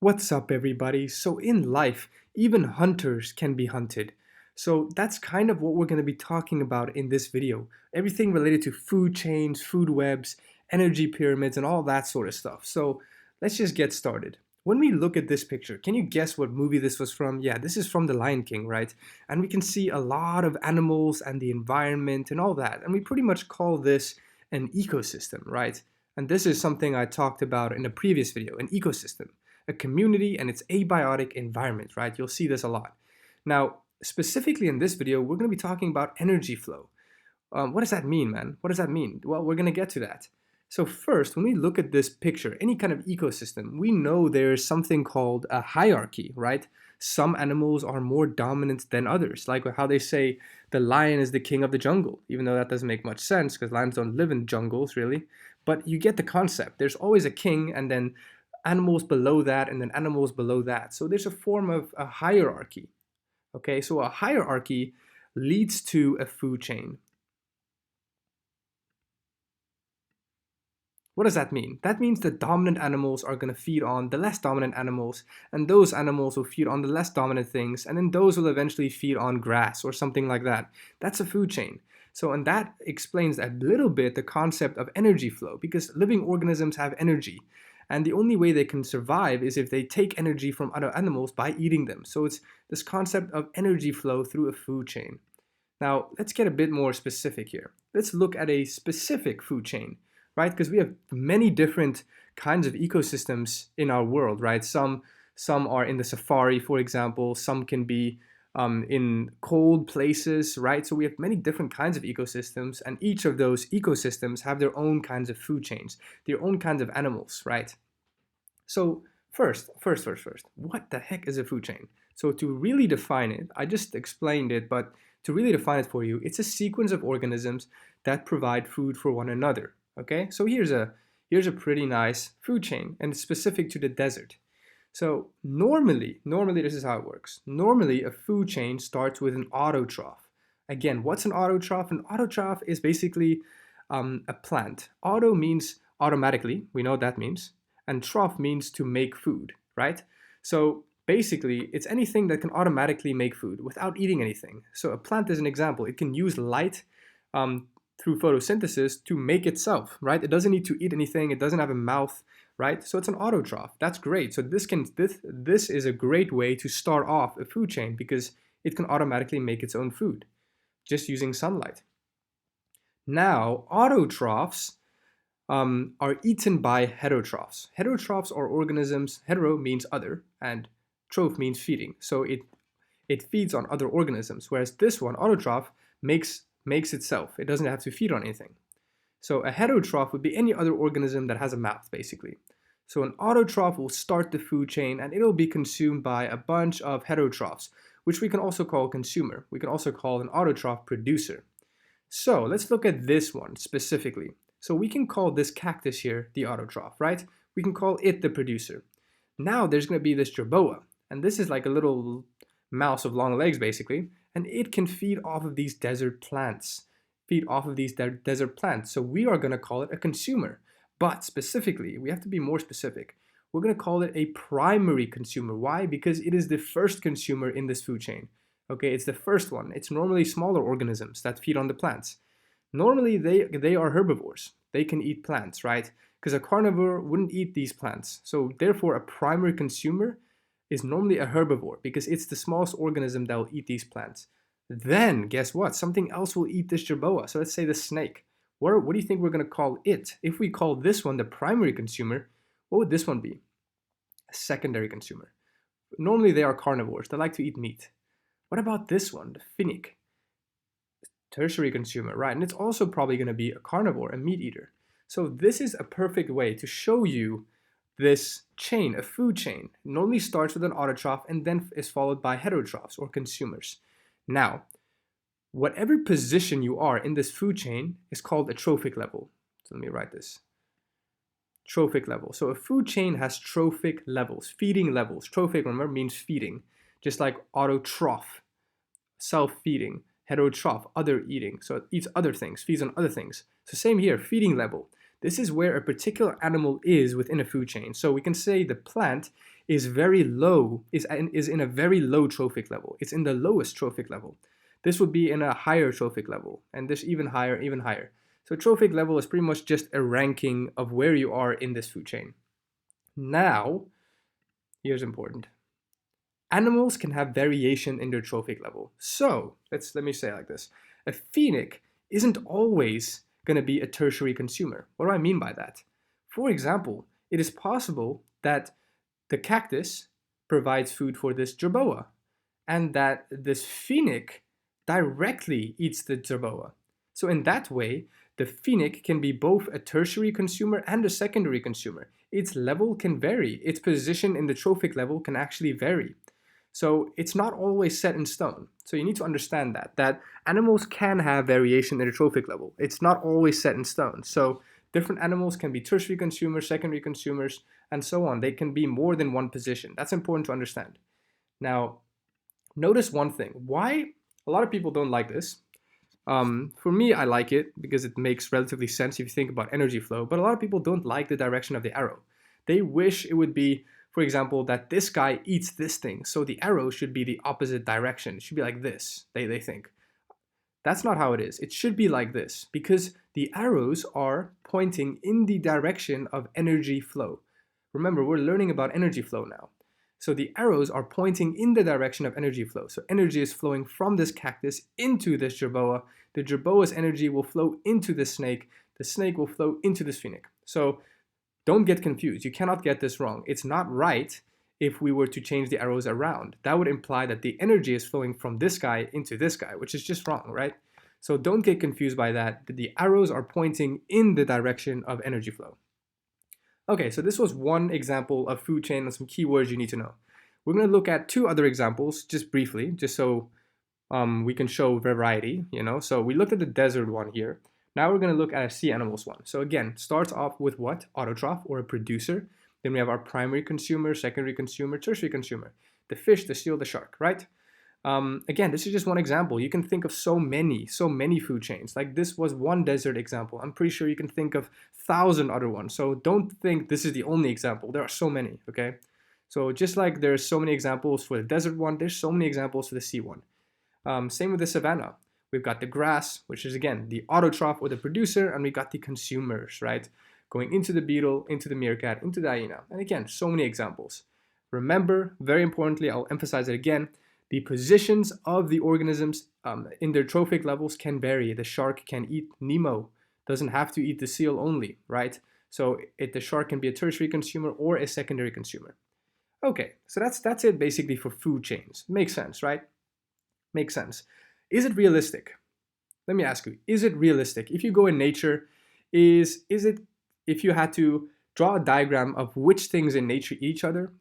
What's up, everybody? So, in life, even hunters can be hunted. So, that's kind of what we're going to be talking about in this video. Everything related to food chains, food webs, energy pyramids, and all that sort of stuff. So, let's just get started. When we look at this picture, can you guess what movie this was from? Yeah, this is from The Lion King, right? And we can see a lot of animals and the environment and all that. And we pretty much call this an ecosystem, right? And this is something I talked about in a previous video, an ecosystem, a community and its abiotic environment, right? You'll see this a lot. Now, specifically in this video, we're going to be talking about energy flow. What does that mean, man? What does that mean? Well, we're going to get to that. So first, when we look at this picture, any kind of ecosystem, we know there's something called a hierarchy, right? Some animals are more dominant than others, like how they say the lion is the king of the jungle, even though that doesn't make much sense because lions don't live in jungles, really. But you get the concept. There's always a king and then animals below that and then animals below that. So there's a form of a hierarchy. Okay, so a hierarchy leads to a food chain. What does that mean? That means the dominant animals are going to feed on the less dominant animals, and those animals will feed on the less dominant things, and then those will eventually feed on grass or something like that. That's a food chain. So, and that explains a little bit the concept of energy flow, because living organisms have energy. And the only way they can survive is if they take energy from other animals by eating them. So it's this concept of energy flow through a food chain. Now, let's get a bit more specific here. Let's look at a specific food chain, right? Because we have many different kinds of ecosystems in our world, right? Some are in the safari, for example. Some can be in cold places, right? So we have many different kinds of ecosystems, and each of those ecosystems have their own kinds of food chains, their own kinds of animals, right? So first, what the heck is a food chain? So to really define it, I just explained it, but to really define it for you, it's a sequence of organisms that provide food for one another. Okay, so here's a pretty nice food chain, and it's specific to the desert. So normally this is how it works. Normally, a food chain starts with an autotroph. Again, what's an autotroph? An autotroph is basically a plant. Auto means automatically. We know what that means. And troph means to make food, right? So basically, it's anything that can automatically make food without eating anything. So a plant is an example. It can use light through photosynthesis to make itself, right? It doesn't need to eat anything. It doesn't have a mouth, right? So it's an autotroph. That's great. So this is a great way to start off a food chain because it can automatically make its own food just using sunlight. Now, autotrophs are eaten by heterotrophs. Heterotrophs are organisms, hetero means other, and troph means feeding. So it feeds on other organisms, whereas this one, autotroph, makes itself. It doesn't have to feed on anything. So a heterotroph would be any other organism that has a mouth, basically. So an autotroph will start the food chain and it'll be consumed by a bunch of heterotrophs, which we can also call consumer. We can also call an autotroph producer. So let's look at this one specifically. So we can call this cactus here the autotroph, right? We can call it the producer. Now there's going to be this jerboa, and this is like a little mouse of long legs basically, and it can feed off of these desert plants. So we are going to call it a consumer. But specifically, we have to be more specific. We're going to call it a primary consumer. Why? Because it is the first consumer in this food chain. Okay, it's the first one. It's normally smaller organisms that feed on the plants. Normally, they are herbivores. They can eat plants, right? Because a carnivore wouldn't eat these plants. So therefore, a primary consumer is normally a herbivore because it's the smallest organism that will eat these plants. Then, guess what? Something else will eat this jerboa. So let's say the snake. What do you think we're going to call it? If we call this one the primary consumer, what would this one be? A secondary consumer. Normally, they are carnivores. They like to eat meat. What about this one, the finnick? Tertiary consumer, right? And it's also probably going to be a carnivore, a meat eater. So this is a perfect way to show you this chain, a food chain. It normally starts with an autotroph and then is followed by heterotrophs or consumers. Now, whatever position you are in this food chain is called a trophic level. So let me write this. Trophic level. So a food chain has trophic levels, feeding levels. Trophic, remember, means feeding, just like autotroph, self-feeding. Heterotroph, other eating. So it eats other things, feeds on other things. So same here, feeding level. This is where a particular animal is within a food chain. So we can say the plant is very low, is in a very low trophic level. It's in the lowest trophic level. This would be in a higher trophic level, and this even higher, even higher. So trophic level is pretty much just a ranking of where you are in this food chain. Now, here's important. Animals can have variation in their trophic level. So, let me say it like this. A phoenix isn't always going to be a tertiary consumer. What do I mean by that? For example, it is possible that the cactus provides food for this jerboa, and that this phoenix directly eats the jerboa. So in that way, the phoenix can be both a tertiary consumer and a secondary consumer. Its level can vary. Its position in the trophic level can actually vary. So it's not always set in stone. So you need to understand that animals can have variation in the trophic level. It's not always set in stone. So different animals can be tertiary consumers, secondary consumers, and so on. They can be more than one position. That's important to understand. Now, notice one thing. Why a lot of people don't like this. For me, I like it because it makes relatively sense if you think about energy flow, but a lot of people don't like the direction of the arrow. They wish it would be, for example, that this guy eats this thing, so the arrow should be the opposite direction. It should be like this, they think. That's not how it is. It should be like this because the arrows are pointing in the direction of energy flow. Remember, we're learning about energy flow now. So the arrows are pointing in the direction of energy flow. So energy is flowing from this cactus into this jerboa. The jerboa's energy will flow into the snake. The snake will flow into this phoenix. So don't get confused. You cannot get this wrong. It's not right if we were to change the arrows around. That would imply that the energy is flowing from this guy into this guy, which is just wrong, right? So don't get confused by that. The arrows are pointing in the direction of energy flow. Okay, so this was one example of food chain and some keywords you need to know. We're going to look at two other examples just briefly, just so we can show variety, So we looked at the desert one here. Now we're going to look at a sea animals one. So again, starts off with what? Autotroph, or a producer. Then we have our primary consumer, secondary consumer, tertiary consumer. The fish, the seal, the shark, right? Again, this is just one example. You can think of so many food chains. Like this was one desert example. I'm pretty sure you can think of 1,000 other ones. So don't think this is the only example. There are so many, okay? So just like there's so many examples for the desert one, there's so many examples for the sea one. Same with the savanna. We've got the grass, which is again the autotroph or the producer, and we got the consumers, right? Going into the beetle, into the meerkat, into the hyena. And again, so many examples. Remember, very importantly, I'll emphasize it again, the positions of the organisms in their trophic levels can vary. The shark can eat Nemo, doesn't have to eat the seal only, right? So the shark can be a tertiary consumer or a secondary consumer. Okay, so that's it basically for food chains. Makes sense, right? Makes sense. Is it realistic? Let me ask you, is it realistic? If you go in nature, is it, if you had to draw a diagram of which things in nature eat each other,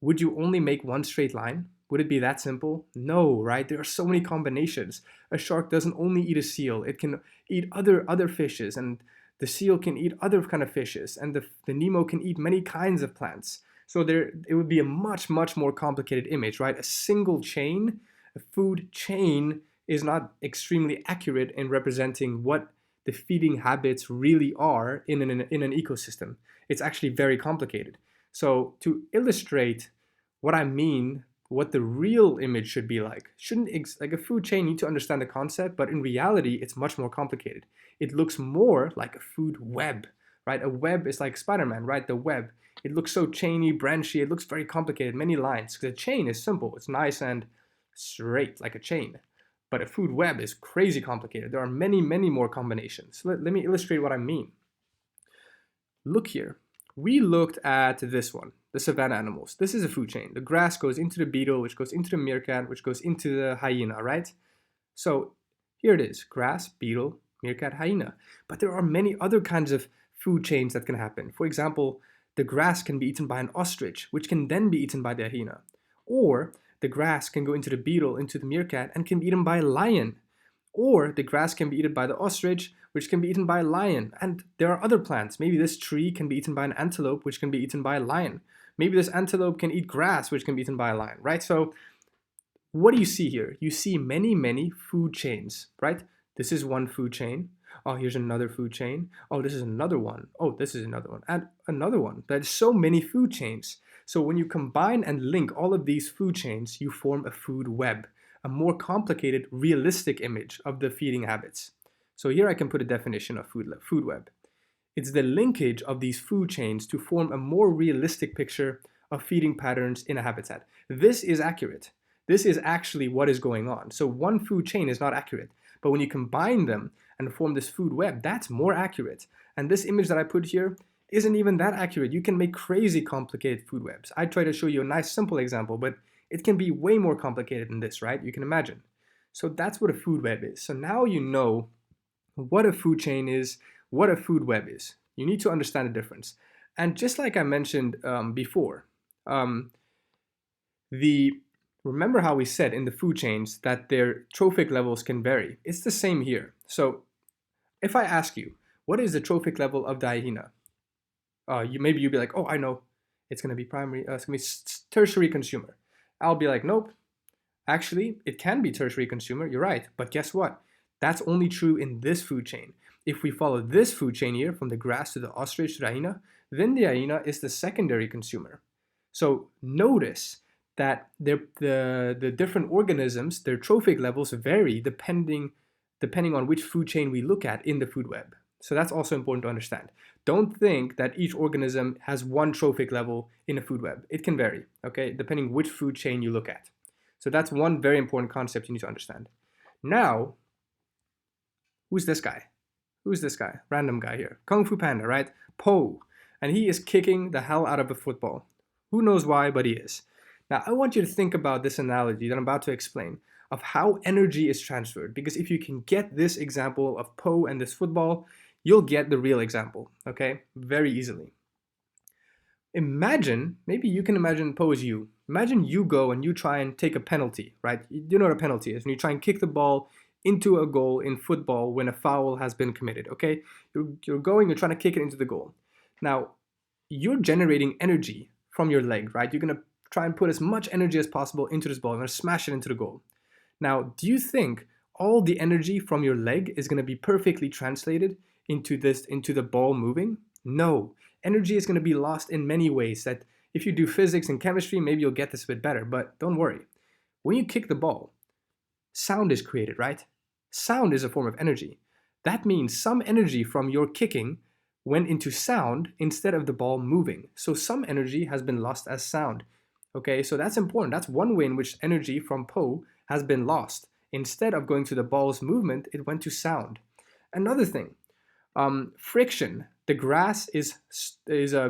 would you only make one straight line? Would it be that simple? No, right? There are so many combinations. A shark doesn't only eat a seal. It can eat other fishes, and the seal can eat other kind of fishes, and the Nemo can eat many kinds of plants. So it would be a much more complicated image, right? A single chain, a food chain, is not extremely accurate in representing what the feeding habits really are in an ecosystem. It's actually very complicated. So to illustrate what I mean, what the real image should be like, like a food chain, you need to understand the concept, but in reality, it's much more complicated. It looks more like a food web, right? A web is like Spider-Man, right? The web. It looks so chainy, branchy. It looks very complicated, many lines. The chain is simple. It's nice and straight, like a chain. But a food web is crazy complicated. There are many more combinations. Let me illustrate what I mean. Look here. We looked at this one, the savanna animals. This is a food chain. The grass goes into the beetle, which goes into the meerkat, which goes into the hyena, right? So here it is, grass, beetle, meerkat, hyena. But there are many other kinds of food chains that can happen. For example, the grass can be eaten by an ostrich, which can then be eaten by the hyena. Or the grass can go into the beetle, into the meerkat, and can be eaten by a lion. Or the grass can be eaten by the ostrich, which can be eaten by a lion. And there are other plants. Maybe this tree can be eaten by an antelope, which can be eaten by a lion. Maybe this antelope can eat grass, which can be eaten by a lion, right? So what do you see here? You see many food chains, right? This is one food chain. Oh, here's another food chain. Oh, this is another one. Oh, this is another one. And another one. There's so many food chains. So when you combine and link all of these food chains, you form a food web, a more complicated, realistic image of the feeding habits. So here I can put a definition of food web. It's the linkage of these food chains to form a more realistic picture of feeding patterns in a habitat. This is accurate. This is actually what is going on. So one food chain is not accurate, but when you combine them and form this food web, that's more accurate. And this image that I put here isn't even that accurate. You can make crazy complicated food webs. I try to show you a nice simple example, but it can be way more complicated than this, right? You can imagine. So that's what a food web is. So now you know what a food chain is, what a food web is. You need to understand the difference. And just like I mentioned before, remember how we said in the food chains that their trophic levels can vary. It's the same here. So if I ask you, what is the trophic level of the hyena? Maybe you'll be like, oh, I know. It's going to be primary, it's going to be tertiary consumer. I'll be like, nope. Actually, it can be tertiary consumer. You're right. But guess what? That's only true in this food chain. If we follow this food chain here, from the grass to the ostrich to the hyena, then the hyena is the secondary consumer. So notice that the different organisms, their trophic levels vary depending on which food chain we look at in the food web. So that's also important to understand. Don't think that each organism has one trophic level in a food web. It can vary, okay, depending which food chain you look at. So that's one very important concept you need to understand. Now, who's this guy? Who's this guy? Random guy here. Kung Fu Panda, right? Po. And he is kicking the hell out of a football. Who knows why, but he is. Now, I want you to think about this analogy that I'm about to explain of how energy is transferred. Because if you can get this example of Po and this football, you'll get the real example, okay? Very easily. Imagine, maybe you can imagine Po as you. Imagine you go and you try and take a penalty, right? You know what a penalty is. And you try and kick the ball into a goal in football when a foul has been committed, okay? You're trying to kick it into the goal. Now, you're generating energy from your leg, right? You're going to try and put as much energy as possible into this ball. You're going to smash it into the goal. Now, do you think all the energy from your leg is going to be perfectly translated into the ball moving? No. Energy is going to be lost in many ways that if you do physics and chemistry, maybe you'll get this a bit better, but don't worry. When you kick the ball, sound is created, right? Sound is a form of energy. That means some energy from your kicking went into sound instead of the ball moving. So some energy has been lost as sound. Okay, so that's important. That's one way in which energy from Po has been lost. Instead of going to the ball's movement, it went to sound. Another thing, friction. The grass is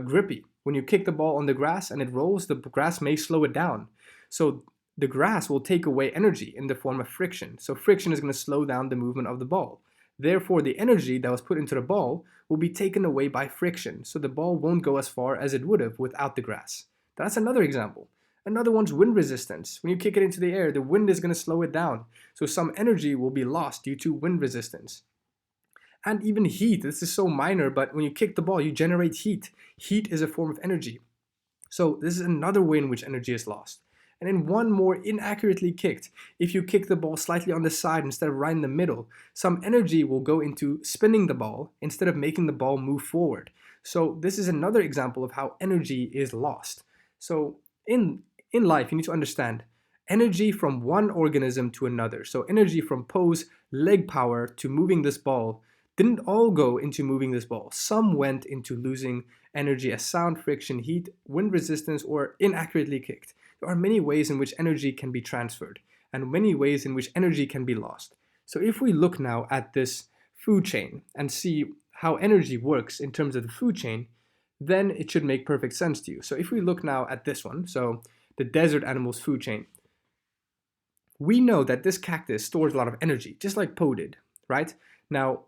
grippy. When you kick the ball on the grass and it rolls, the grass may slow it down. So the grass will take away energy in the form of friction. So friction is going to slow down the movement of the ball. Therefore, the energy that was put into the ball will be taken away by friction. So the ball won't go as far as it would have without the grass. That's another example. Another one's wind resistance. When you kick it into the air, the wind is going to slow it down. So some energy will be lost due to wind resistance. And even heat. This is so minor, but when you kick the ball, you generate heat. Heat is a form of energy. So this is another way in which energy is lost. And then one more, inaccurately kicked. If you kick the ball slightly on the side instead of right in the middle, some energy will go into spinning the ball instead of making the ball move forward. So this is another example of how energy is lost. So in life, you need to understand energy from one organism to another. So energy from Po's leg power to moving this ball didn't all go into moving this ball. Some went into losing energy as sound, friction, heat, wind resistance, or inaccurately kicked. There are many ways in which energy can be transferred and many ways in which energy can be lost. So if we look now at this food chain and see how energy works in terms of the food chain, then it should make perfect sense to you. So if we look now at this one, so the desert animals food chain, we know that this cactus stores a lot of energy, just like Po did, right? Now,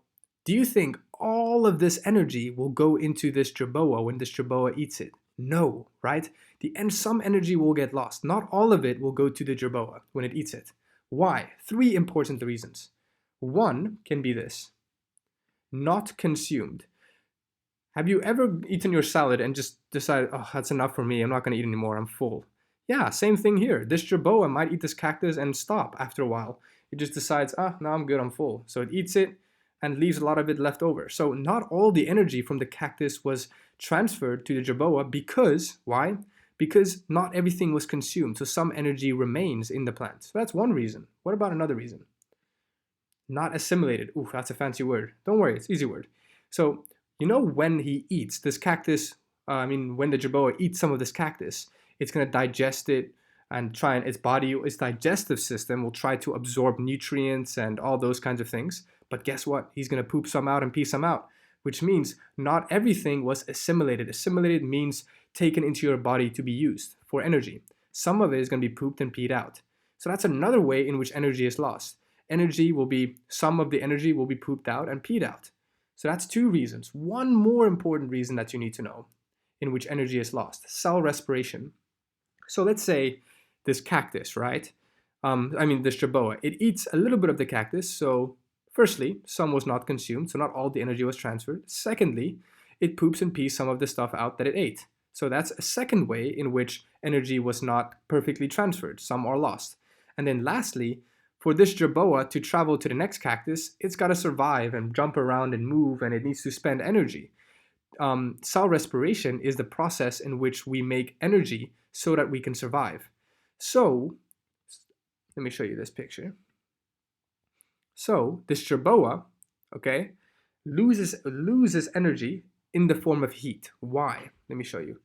do you think all of this energy will go into this jerboa when this jerboa eats it? No, right? Some energy will get lost. Not all of it will go to the jerboa when it eats it. Why? 3 important reasons. One can be this: not consumed. Have you ever eaten your salad and just decided, oh, that's enough for me, I'm not going to eat anymore, I'm full? Yeah, same thing here. This jerboa might eat this cactus and stop after a while. It just decides, no, I'm good, I'm full. So it eats it, and leaves a lot of it left over. So not all the energy from the cactus was transferred to the jerboa because, why? Because not everything was consumed, so some energy remains in the plant. So that's one reason. What about another reason? Not assimilated. Ooh, that's a fancy word. Don't worry, it's an easy word. So, when he eats this cactus, when the jerboa eats some of this cactus, it's going to digest it and its digestive system will try to absorb nutrients and all those kinds of things. But guess what? He's going to poop some out and pee some out, which means not everything was assimilated. Assimilated means taken into your body to be used for energy. Some of it is going to be pooped and peed out. So that's another way in which energy is lost. Some of the energy will be pooped out and peed out. So that's two reasons. One more important reason that you need to know in which energy is lost: cell respiration. So let's say this cactus, right? This jerboa, it eats a little bit of the cactus. So firstly, some was not consumed, so not all the energy was transferred. Secondly, it poops and pees some of the stuff out that it ate. So that's a second way in which energy was not perfectly transferred. Some are lost. And then lastly, for this jerboa to travel to the next cactus, it's got to survive and jump around and move, and it needs to spend energy. Cell respiration is the process in which we make energy so that we can survive. So, let me show you this picture. So, this jerboa, okay, loses energy in the form of heat. Why? Let me show you.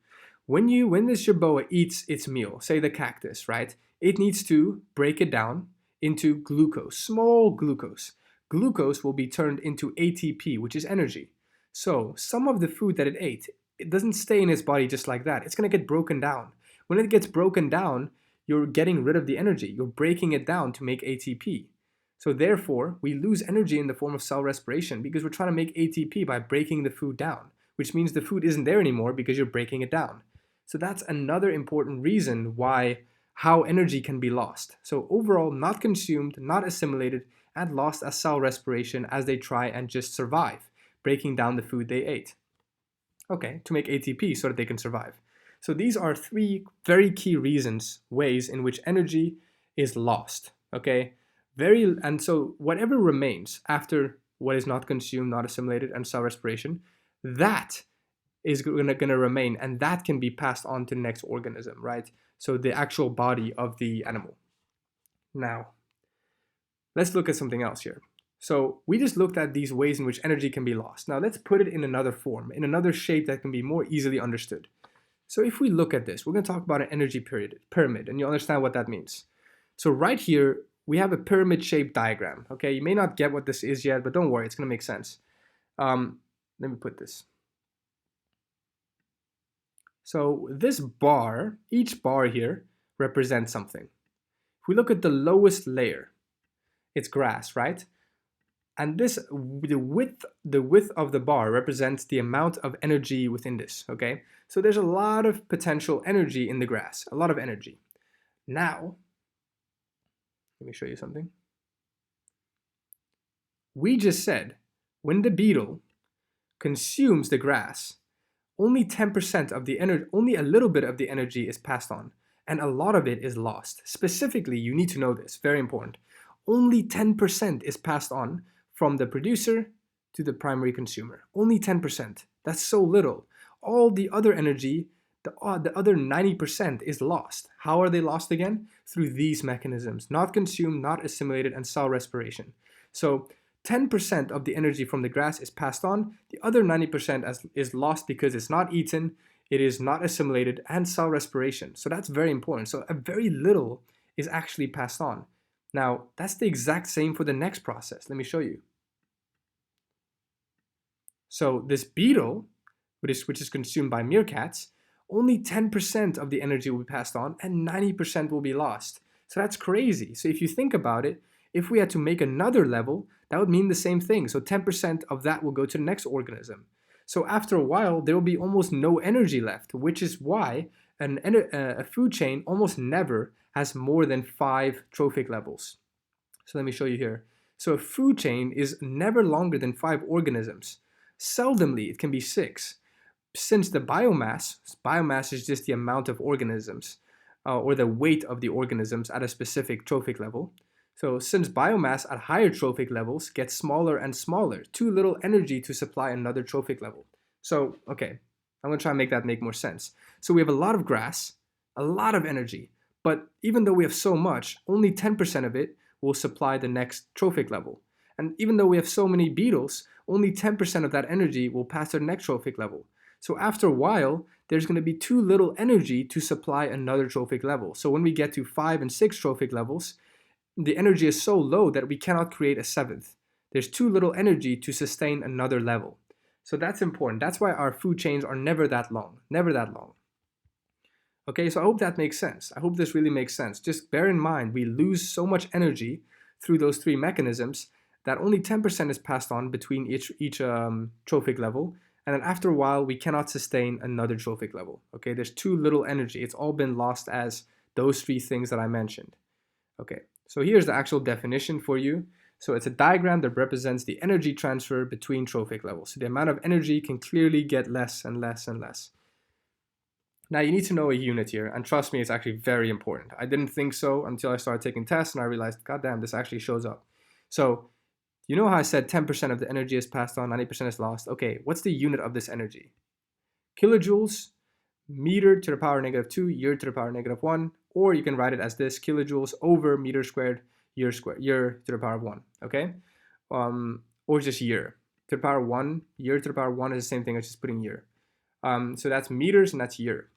When this jerboa eats its meal, say the cactus, right, it needs to break it down into glucose, small glucose. Glucose will be turned into ATP, which is energy. So some of the food that it ate, it doesn't stay in its body just like that. It's going to get broken down. When it gets broken down, you're getting rid of the energy. You're breaking it down to make ATP. So therefore, we lose energy in the form of cell respiration because we're trying to make ATP by breaking the food down, which means the food isn't there anymore because you're breaking it down. So that's another important reason how energy can be lost. So overall, not consumed, not assimilated, and lost as cell respiration as they try and just survive, breaking down the food they ate. Okay, to make ATP so that they can survive. So these are three very key ways in which energy is lost. Okay, and so whatever remains after what is not consumed, not assimilated, and cell respiration, that is going to remain, and that can be passed on to the next organism, right? So the actual body of the animal. Now, let's look at something else here. So we just looked at these ways in which energy can be lost. Now let's put it in another form, in another shape that can be more easily understood. So if we look at this, we're going to talk about an energy pyramid, and you'll understand what that means. So right here, we have a pyramid-shaped diagram. Okay, you may not get what this is yet, but don't worry, it's going to make sense. Let me put this. So this bar, each bar here, represents something. If we look at the lowest layer, it's grass, right? And the width of the bar represents the amount of energy within this, okay? So there's a lot of potential energy in the grass, a lot of energy. Now, let me show you something. We just said when the beetle consumes the grass, only 10% of the energy, only a little bit of the energy is passed on, and a lot of it is lost. Specifically, you need to know this, very important. Only 10% is passed on from the producer to the primary consumer. Only 10%. That's so little. All the other energy, the other 90% is lost. How are they lost again? Through these mechanisms: not consumed, not assimilated, and cell respiration. So 10% of the energy from the grass is passed on. The other 90% is lost because it's not eaten, it is not assimilated, and cell respiration. So that's very important. So a very little is actually passed on. Now, that's the exact same for the next process. Let me show you. So this beetle, which is consumed by meerkats, only 10% of the energy will be passed on and 90% will be lost. So that's crazy. So if you think about it, if we had to make another level, that would mean the same thing. So 10% of that will go to the next organism. So after a while, there will be almost no energy left, which is why a food chain almost never has more than 5 trophic levels. So let me show you here. So a food chain is never longer than 5 organisms. Seldomly, it can be 6. Since the biomass is just the amount of organisms, or the weight of the organisms at a specific trophic level. So since biomass at higher trophic levels gets smaller and smaller, too little energy to supply another trophic level. So, okay, I'm gonna try and make that make more sense. So we have a lot of grass, a lot of energy, but even though we have so much, only 10% of it will supply the next trophic level. And even though we have so many beetles, only 10% of that energy will pass to the next trophic level. So after a while, there's going to be too little energy to supply another trophic level. So when we get to 5 and 6 trophic levels, the energy is so low that we cannot create a seventh. There's too little energy to sustain another level. So that's important. That's why our food chains are never that long, never that long. Okay, so I hope that makes sense. I hope this really makes sense. Just bear in mind, we lose so much energy through those three mechanisms that only 10% is passed on between each trophic level. And then after a while, we cannot sustain another trophic level. Okay, there's too little energy. It's all been lost as those three things that I mentioned. Okay, so here's the actual definition for you. So it's a diagram that represents the energy transfer between trophic levels. So the amount of energy can clearly get less and less and less. Now you need to know a unit here, and trust me, it's actually very important. I didn't think so until I started taking tests and I realized, God damn, this actually shows up. So you know how I said 10% of the energy is passed on, 90% is lost? Okay, what's the unit of this energy? Kilojoules, meter to the power -2, year to the power -1, or you can write it as this, kilojoules over meter squared, year to the power of 1, okay? Or just year. To the power 1, year to the power 1 is the same thing as just putting year. So that's meters and that's year.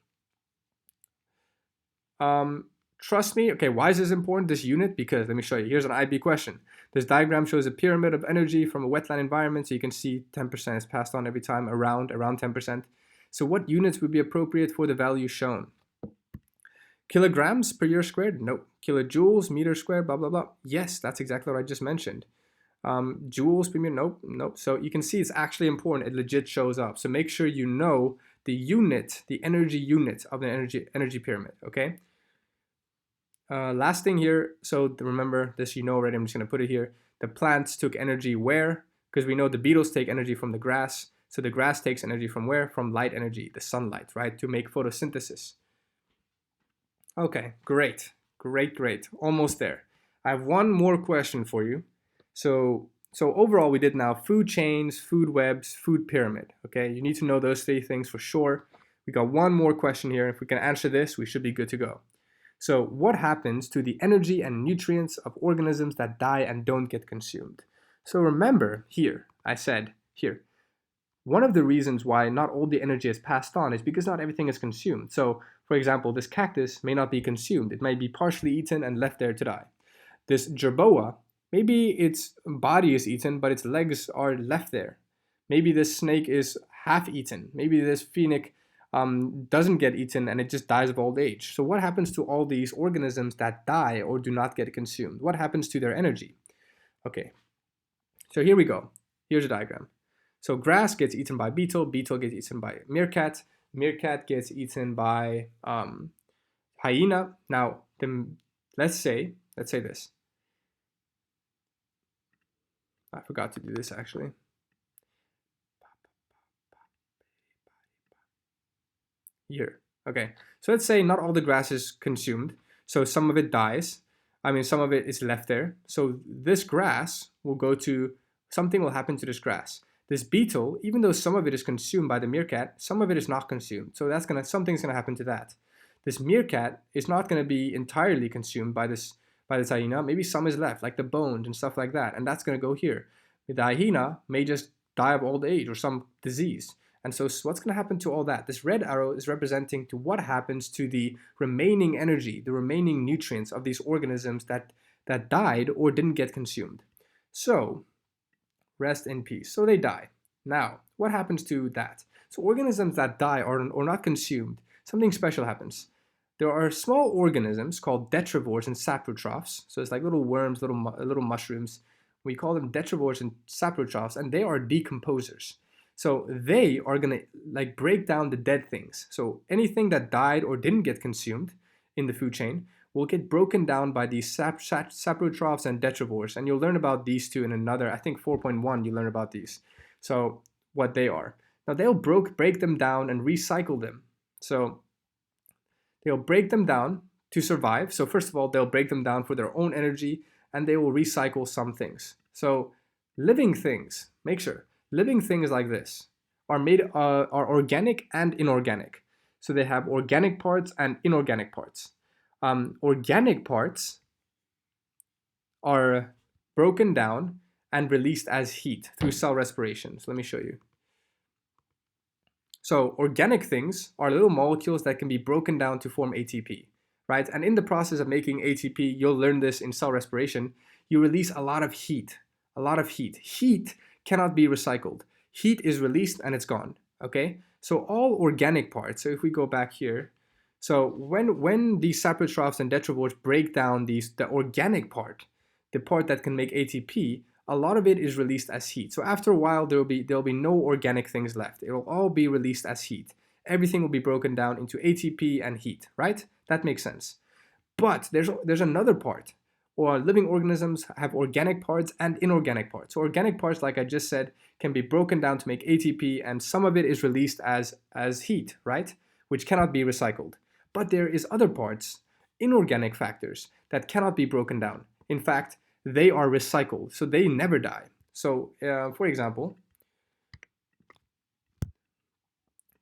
Trust me, okay, why is this important, this unit? Because let me show you. Here's an IB question. This diagram shows a pyramid of energy from a wetland environment. So you can see 10% is passed on every time, around 10%. So what units would be appropriate for the value shown? Kilograms per year squared? No. Kilojoules, meter squared, blah, blah, blah. Yes, that's exactly what I just mentioned. Joules per meter? Nope. So you can see it's actually important. It legit shows up. So make sure you know the unit, the energy unit of the energy pyramid, okay? Last thing here, so remember this, you know already, I'm just going to put it here. The plants took energy where? Because we know the beetles take energy from the grass. So the grass takes energy from where? From light energy, the sunlight, right? To make photosynthesis. Okay, great. Almost there. I have one more question for you. So overall, we did now food chains, food webs, food pyramid, okay? You need to know those three things for sure. We got one more question here. If we can answer this, we should be good to go. So what happens to the energy and nutrients of organisms that die and don't get consumed? So remember here, I said here, one of the reasons why not all the energy is passed on is because not everything is consumed. So for example, this cactus may not be consumed. It might be partially eaten and left there to die. This jerboa, maybe its body is eaten, but its legs are left there. Maybe this snake is half eaten. Maybe this phoenix doesn't get eaten and it just dies of old age. So what happens to all these organisms that die or do not get consumed? What happens to their energy? Okay, so here we go. Here's a diagram. So grass gets eaten by beetle, beetle gets eaten by meerkat, meerkat gets eaten by hyena. Now, let's say this. I forgot to do this actually. Here. Okay, so let's say not all the grass is consumed, so some of it dies. Some of it is left there. So this grass will go to, something will happen to this grass. This beetle, even though some of it is consumed by the meerkat, some of it is not consumed. So something's gonna happen to that. This meerkat is not gonna be entirely consumed by this hyena. Maybe some is left, like the bones and stuff like that, and that's gonna go here. The hyena may just die of old age or some disease. And so what's going to happen to all that? This red arrow is representing to what happens to the remaining energy, the remaining nutrients of these organisms that died or didn't get consumed. So rest in peace. So they die. Now, what happens to that? So organisms that die or not consumed, something special happens. There are small organisms called detrivores and saprotrophs. So it's like little worms, little mushrooms. We call them detrivores and saprotrophs, and they are decomposers. So they are going to break down the dead things. So anything that died or didn't get consumed in the food chain will get broken down by these saprotrophs and detrivores. And you'll learn about these two in another, I think 4.1, you learn about these. So what they are. Now they'll break them down and recycle them. So they'll break them down to survive. So first of all, they'll break them down for their own energy. and they will recycle some things. So living things, make sure, living things like this are organic and inorganic. So they have organic parts and inorganic parts. Organic parts are broken down and released as heat through cell respiration. So let me show you. So organic things are little molecules that can be broken down to form ATP, right? And in the process of making ATP, you'll learn this in cell respiration, you release a lot of heat, a lot of heat. Heat cannot be recycled. Heat is released and it's gone, okay? So all organic parts, so if we go back here, so when these saprotrophs and detritivores break down the organic part, the part that can make ATP, a lot of it is released as heat. So after a while, there'll be no organic things left. It'll all be released as heat. Everything will be broken down into ATP and heat, right? That makes sense. But there's another part. Or living organisms have organic parts and inorganic parts. So organic parts, like I just said, can be broken down to make ATP, and some of it is released as heat, right? Which cannot be recycled. But there is other parts, inorganic factors, that cannot be broken down. In fact, they are recycled, so they never die. So, for example,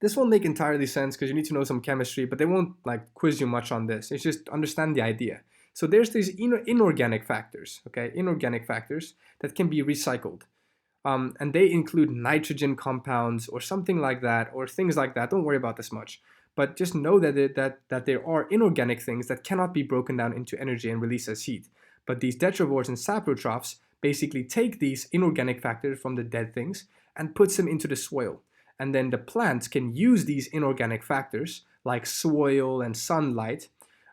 this won't make entirely sense because you need to know some chemistry, but they won't like quiz you much on this. It's just understand the idea. So there's these inorganic factors, okay, inorganic factors that can be recycled. And they include nitrogen compounds or something like that, or things like that. Don't worry about this much. But just know that there are inorganic things that cannot be broken down into energy and released as heat. But these detritivores and saprotrophs basically take these inorganic factors from the dead things and puts them into the soil. And then the plants can use these inorganic factors like soil and sunlight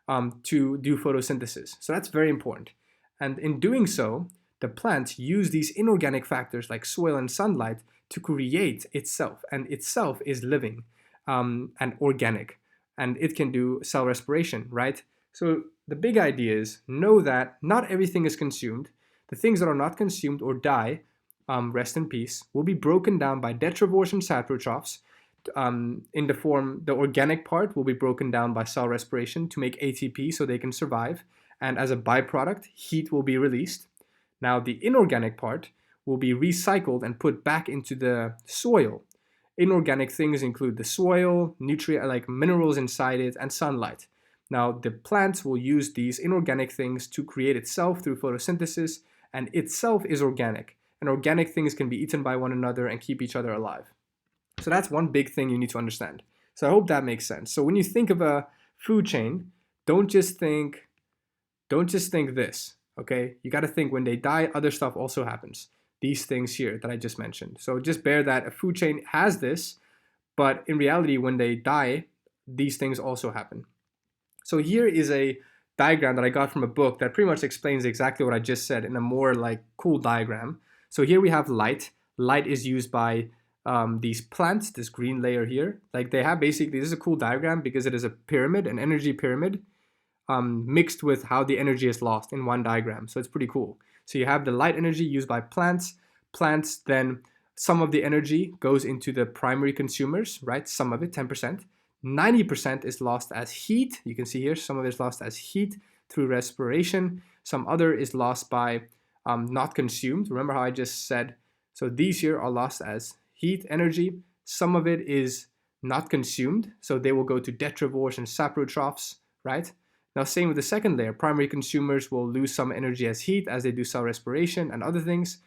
to do photosynthesis. So that's very important. And in doing so, the plants use these inorganic factors like soil and sunlight to create itself. And itself is living and organic. And it can do cell respiration, right? So the big idea is know that not everything is consumed. The things that are not consumed or die, rest in peace, will be broken down by detritivores and saprotrophs. In the form, the organic part will be broken down by cell respiration to make ATP so they can survive. And as a byproduct, heat will be released. Now the inorganic part will be recycled and put back into the soil. Inorganic things include the soil, nutrient like minerals inside it, and sunlight. Now the plants will use these inorganic things to create itself through photosynthesis, and itself is organic. And organic things can be eaten by one another and keep each other alive. So that's one big thing you need to understand. So I hope that makes sense. So when you think of a food chain, don't just think this, okay? You got to think when they die, other stuff also happens. These things here that I just mentioned. So just bear that a food chain has this, but in reality, when they die, these things also happen. So here is a diagram that I got from a book that pretty much explains exactly what I just said in a more like cool diagram. So here we have light. Light is used by these plants, this green layer here. Like they have basically, this is a cool diagram because it is a pyramid, an energy pyramid, mixed with how the energy is lost in one diagram. So it's pretty cool. So you have the light energy used by plants. Plants, then some of the energy goes into the primary consumers, right? Some of it, 10%. 90% is lost as heat. You can see here, some of it is lost as heat through respiration. Some other is lost by not consumed. Remember how I just said, so these here are lost as heat energy. Some of it is not consumed. So they will go to detritivores and saprotrophs, right? Now, same with the second layer. Primary consumers will lose some energy as heat as they do cell respiration and other things.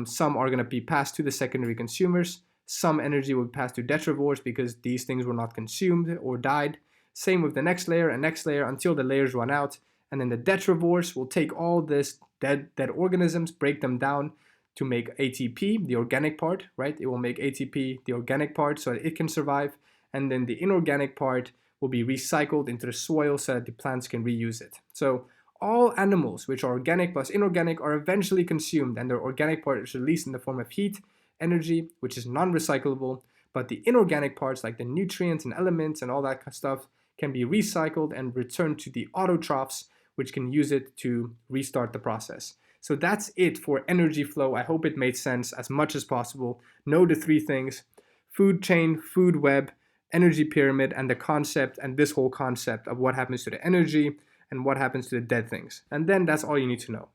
Some are going to be passed to the secondary consumers. Some energy will pass to detritivores because these things were not consumed or died. Same with the next layer and next layer until the layers run out. And then the detritivores will take all this dead organisms, break them down to make ATP, the organic part, right? It will make ATP, the organic part, so that it can survive. And then the inorganic part will be recycled into the soil so that the plants can reuse it. So all animals which are organic plus inorganic are eventually consumed, and their organic part is released in the form of heat, energy, which is non-recyclable, but the inorganic parts like the nutrients and elements and all that kind of stuff can be recycled and returned to the autotrophs, which can use it to restart the process. So that's it for energy flow. I hope it made sense as much as possible. Know the three things: food chain, food web, energy pyramid, and the concept, and this whole concept of what happens to the energy and what happens to the dead things. And then that's all you need to know.